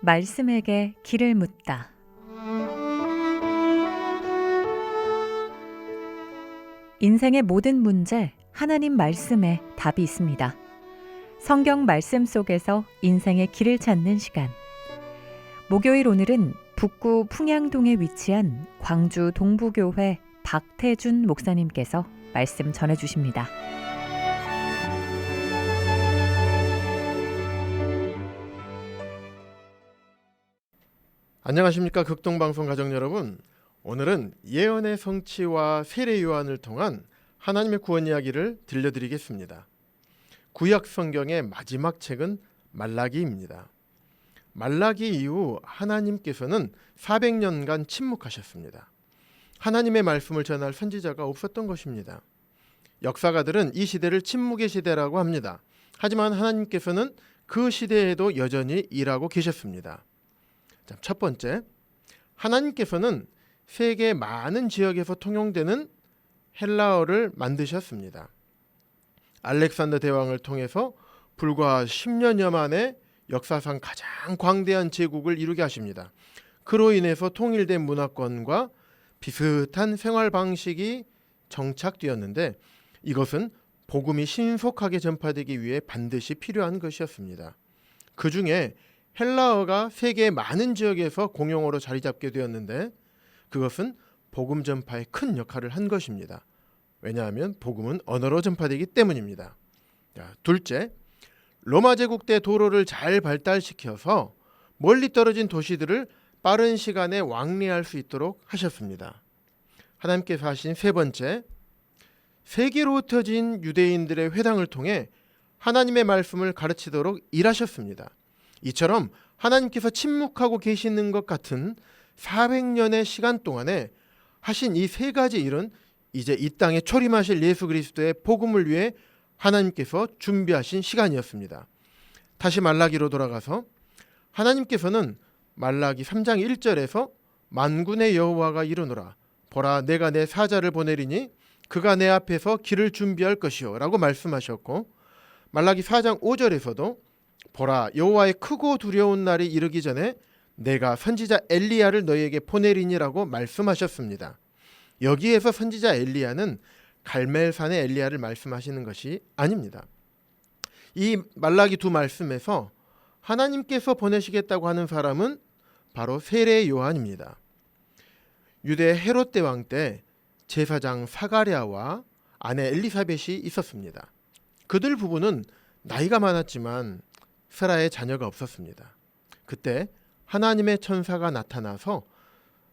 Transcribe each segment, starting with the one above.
말씀에게 길을 묻다. 인생의 모든 문제, 하나님 말씀에 답이 있습니다. 성경 말씀 속에서 인생의 길을 찾는 시간. 목요일 오늘은 북구 풍양동에 위치한 광주 동부교회 박태준 목사님께서 말씀 전해주십니다. 안녕하십니까, 극동방송 가족 여러분. 오늘은 예언의 성취와 세례 요한을 통한 하나님의 구원 이야기를 들려드리겠습니다. 구약 성경의 마지막 책은 말라기입니다. 말라기 이후 하나님께서는 400년간 침묵하셨습니다. 하나님의 말씀을 전할 선지자가 없었던 것입니다. 역사가들은 이 시대를 침묵의 시대라고 합니다. 하지만 하나님께서는 그 시대에도 여전히 일하고 계셨습니다. 첫 번째, 하나님께서는 세계 많은 지역에서 통용되는 헬라어를 만드셨습니다. 알렉산더 대왕을 통해서 불과 10년여 만에 역사상 가장 광대한 제국을 이루게 하십니다. 그로 인해서 통일된 문화권과 비슷한 생활 방식이 정착되었는데, 이것은 복음이 신속하게 전파되기 위해 반드시 필요한 것이었습니다. 그 중에 헬라어가 세계의 많은 지역에서 공용어로 자리 잡게 되었는데, 그것은 복음 전파에 큰 역할을 한 것입니다. 왜냐하면 복음은 언어로 전파되기 때문입니다. 둘째, 로마 제국 때 도로를 잘 발달시켜서 멀리 떨어진 도시들을 빠른 시간에 왕래할 수 있도록 하셨습니다. 하나님께서 하신 세 번째, 세계로 흩어진 유대인들의 회당을 통해 하나님의 말씀을 가르치도록 일하셨습니다. 이처럼 하나님께서 침묵하고 계시는 것 같은 400년의 시간 동안에 하신 이 세 가지 일은 이제 이 땅에 초림하실 예수 그리스도의 복음을 위해 하나님께서 준비하신 시간이었습니다. 다시 말라기로 돌아가서 하나님께서는 말라기 3장 1절에서 만군의 여호와가 이르노라, 보라 내가 내 사자를 보내리니 그가 내 앞에서 길을 준비할 것이요 라고 말씀하셨고, 말라기 4장 5절에서도 보라 여호와의 크고 두려운 날이 이르기 전에 내가 선지자 엘리야를 너희에게 보내리니라고 말씀하셨습니다. 여기에서 선지자 엘리야는 갈멜산의 엘리야를 말씀하시는 것이 아닙니다. 이 말라기 두 말씀에서 하나님께서 보내시겠다고 하는 사람은 바로 세례 요한입니다. 유대 헤롯 대왕 때 제사장 사가랴와 아내 엘리사벳이 있었습니다. 그들 부부는 나이가 많았지만 사라의 자녀가 없었습니다. 그때 하나님의 천사가 나타나서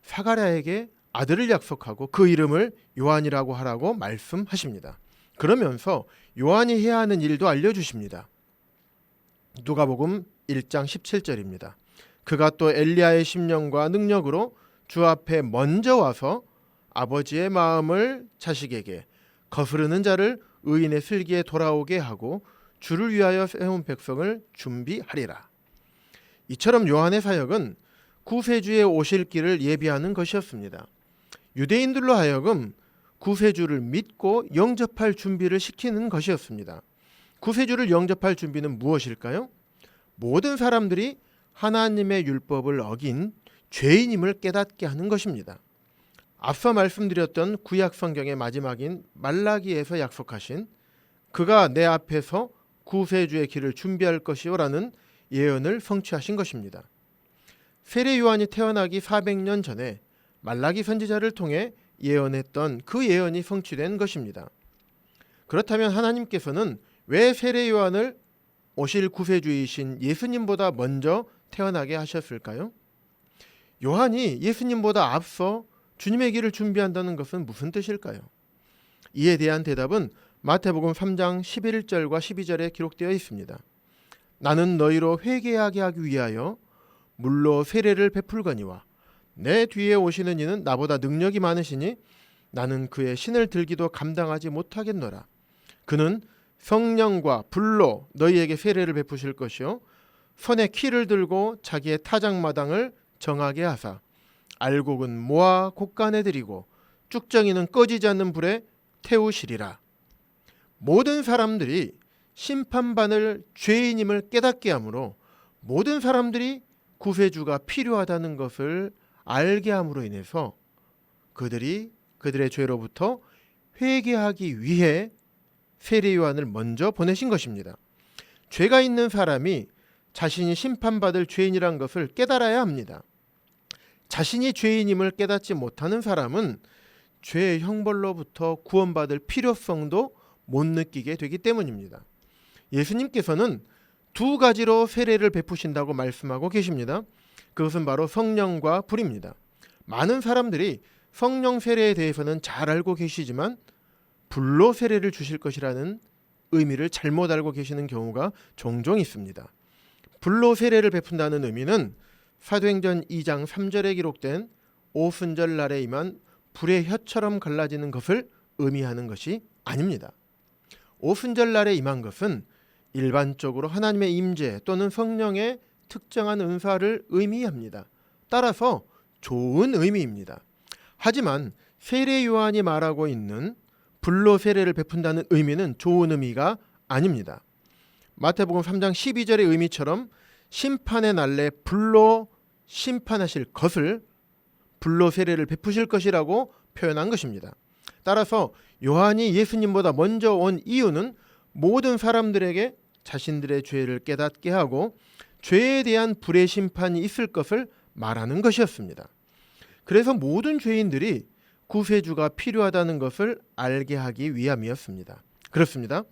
사가랴에게 아들을 약속하고 그 이름을 요한이라고 하라고 말씀하십니다. 그러면서 요한이 해야 하는 일도 알려주십니다. 누가복음 1장 17절입니다. 그가 또 엘리야의 심령과 능력으로 주 앞에 먼저 와서 아버지의 마음을 자식에게, 거스르는 자를 의인의 슬기에 돌아오게 하고 주를 위하여 세운 백성을 준비하리라. 이처럼 요한의 사역은 구세주의 오실 길을 예비하는 것이었습니다. 유대인들로 하여금 구세주를 믿고 영접할 준비를 시키는 것이었습니다. 구세주를 영접할 준비는 무엇일까요? 모든 사람들이 하나님의 율법을 어긴 죄인임을 깨닫게 하는 것입니다. 앞서 말씀드렸던 구약 성경의 마지막인 말라기에서 약속하신 그가 내 앞에서 구세주의 길을 준비할 것이요라는 예언을 성취하신 것입니다. 세례 요한이 태어나기 400년 전에 말라기 선지자를 통해 예언했던 그 예언이 성취된 것입니다. 그렇다면 하나님께서는 왜 세례 요한을 오실 구세주이신 예수님보다 먼저 태어나게 하셨을까요? 요한이 예수님보다 앞서 주님의 길을 준비한다는 것은 무슨 뜻일까요? 이에 대한 대답은 마태복음 3장 11절과 12절에 기록되어 있습니다. 나는 너희로 회개하게 하기 위하여 물로 세례를 베풀거니와 내 뒤에 오시는 이는 나보다 능력이 많으시니 나는 그의 신을 들기도 감당하지 못하겠노라. 그는 성령과 불로 너희에게 세례를 베푸실 것이요 손에 키를 들고 자기의 타작마당을 정하게 하사 알곡은 모아 곡간에 들이고 쭉정이는 꺼지지 않는 불에 태우시리라. 모든 사람들이 심판받을 죄인임을 깨닫게 하므로 모든 사람들이 구세주가 필요하다는 것을 알게 함으로 인해서 그들이 그들의 죄로부터 회개하기 위해 세례 요한을 먼저 보내신 것입니다. 죄가 있는 사람이 자신이 심판받을 죄인이란 것을 깨달아야 합니다. 자신이 죄인임을 깨닫지 못하는 사람은 죄의 형벌로부터 구원받을 필요성도 못 느끼게 되기 때문입니다. 예수님께서는 두 가지로 세례를 베푸신다고 말씀하고 계십니다. 그것은 바로 성령과 불입니다. 많은 사람들이 성령 세례에 대해서는 잘 알고 계시지만 불로 세례를 주실 것이라는 의미를 잘못 알고 계시는 경우가 종종 있습니다. 불로 세례를 베푼다는 의미는 사도행전 2장 3절에 기록된 오순절 날에 임한 불의 혀처럼 갈라지는 것을 의미하는 것이 아닙니다. 오순절 날에 임한 것은 일반적으로 하나님의 임재 또는 성령의 특정한 은사를 의미합니다. 따라서 좋은 의미입니다. 하지만 세례 요한이 말하고 있는 불로 세례를 베푼다는 의미는 좋은 의미가 아닙니다. 마태복음 3장 12절의 의미처럼 심판의 날에 불로 심판하실 것을 불로 세례를 베푸실 것이라고 표현한 것입니다. 따라서 요한이 예수님보다 먼저 온 이유는 모든 사람들에게 자신들의 죄를 깨닫게 하고 죄에 대한 불의 심판이 있을 것을 말하는 것이었습니다. 그래서 모든 죄인들이 구세주가 필요하다는 것을 알게 하기 위함이었습니다. 그렇습니다.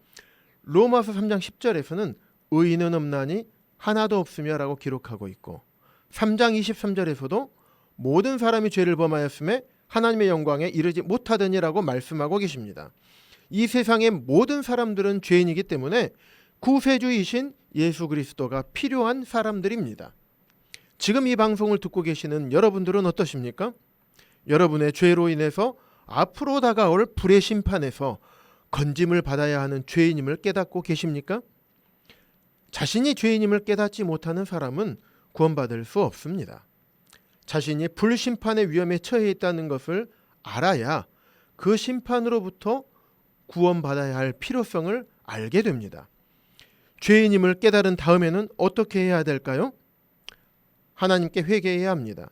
로마서 3장 10절에서는 의인은 없나니 하나도 없으며 라고 기록하고 있고 3장 23절에서도 모든 사람이 죄를 범하였음에 하나님의 영광에 이르지 못하더니라고 말씀하고 계십니다. 이 세상의 모든 사람들은 죄인이기 때문에 구세주이신 예수 그리스도가 필요한 사람들입니다. 지금 이 방송을 듣고 계시는 여러분들은 어떠십니까? 여러분의 죄로 인해서 앞으로 다가올 불의 심판에서 건짐을 받아야 하는 죄인임을 깨닫고 계십니까? 자신이 죄인임을 깨닫지 못하는 사람은 구원받을 수 없습니다. 자신이 불심판의 위험에 처해 있다는 것을 알아야 그 심판으로부터 구원받아야 할 필요성을 알게 됩니다. 죄인임을 깨달은 다음에는 어떻게 해야 될까요? 하나님께 회개해야 합니다.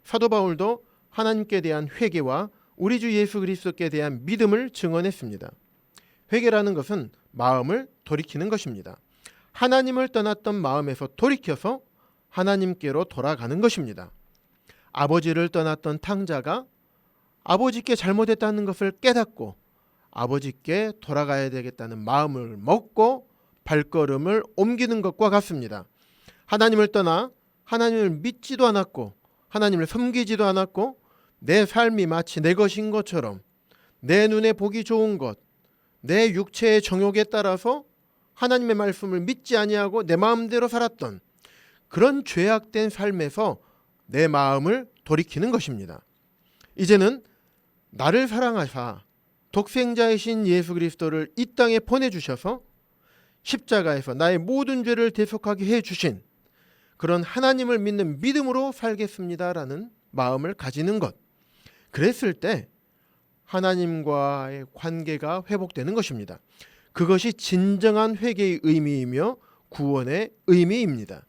사도 바울도 하나님께 대한 회개와 우리 주 예수 그리스도께 대한 믿음을 증언했습니다. 회개라는 것은 마음을 돌이키는 것입니다. 하나님을 떠났던 마음에서 돌이켜서 하나님께로 돌아가는 것입니다. 아버지를 떠났던 탕자가 아버지께 잘못했다는 것을 깨닫고 아버지께 돌아가야 되겠다는 마음을 먹고 발걸음을 옮기는 것과 같습니다. 하나님을 떠나 하나님을 믿지도 않았고 하나님을 섬기지도 않았고 내 삶이 마치 내 것인 것처럼 내 눈에 보기 좋은 것, 내 육체의 정욕에 따라서 하나님의 말씀을 믿지 아니하고 내 마음대로 살았던 그런 죄악된 삶에서 내 마음을 돌이키는 것입니다. 이제는 나를 사랑하사 독생자이신 예수 그리스도를 이 땅에 보내주셔서 십자가에서 나의 모든 죄를 대속하게 해주신 그런 하나님을 믿는 믿음으로 살겠습니다라는 마음을 가지는 것. 그랬을 때 하나님과의 관계가 회복되는 것입니다. 그것이 진정한 회개의 의미이며 구원의 의미입니다.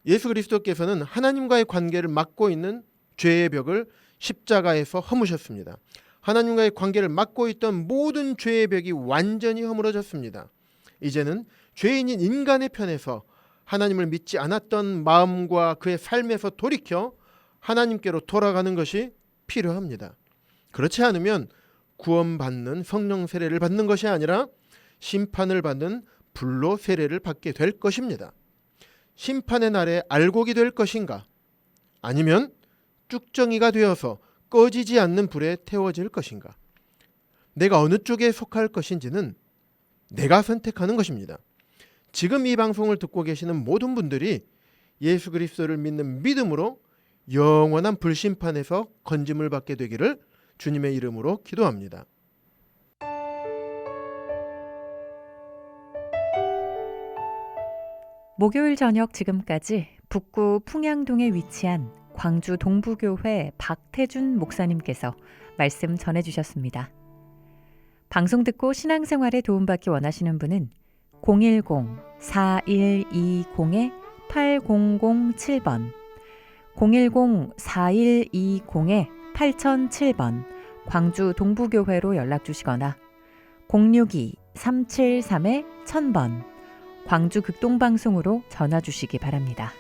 예수 그리스도께서는 하나님과의 관계를 막고 있는 죄의 벽을 십자가에서 허무셨습니다. 하나님과의 관계를 막고 있던 모든 죄의 벽이 완전히 허물어졌습니다. 이제는 죄인인 인간의 편에서 하나님을 믿지 않았던 마음과 그의 삶에서 돌이켜 하나님께로 돌아가는 것이 필요합니다. 그렇지 않으면 구원받는 성령 세례를 받는 것이 아니라 심판을 받는 불로 세례를 받게 될 것입니다. 심판의 날에 알곡이 될 것인가? 아니면 쭉정이가 되어서 꺼지지 않는 불에 태워질 것인가? 내가 어느 쪽에 속할 것인지는 내가 선택하는 것입니다. 지금 이 방송을 듣고 계시는 모든 분들이 예수 그리스도를 믿는 믿음으로 영원한 불심판에서 건짐을 받게 되기를 주님의 이름으로 기도합니다. 목요일 저녁 지금까지 북구 풍양동에 위치한 광주 동부교회 박태준 목사님께서 말씀 전해주셨습니다. 방송 듣고 신앙생활에 도움받기 원하시는 분은 010-4120-8222 8007번, 010-4120-8007번 광주 동부교회로 연락 주시거나 062-373-1000번 광주 극동방송으로 전화 주시기 바랍니다.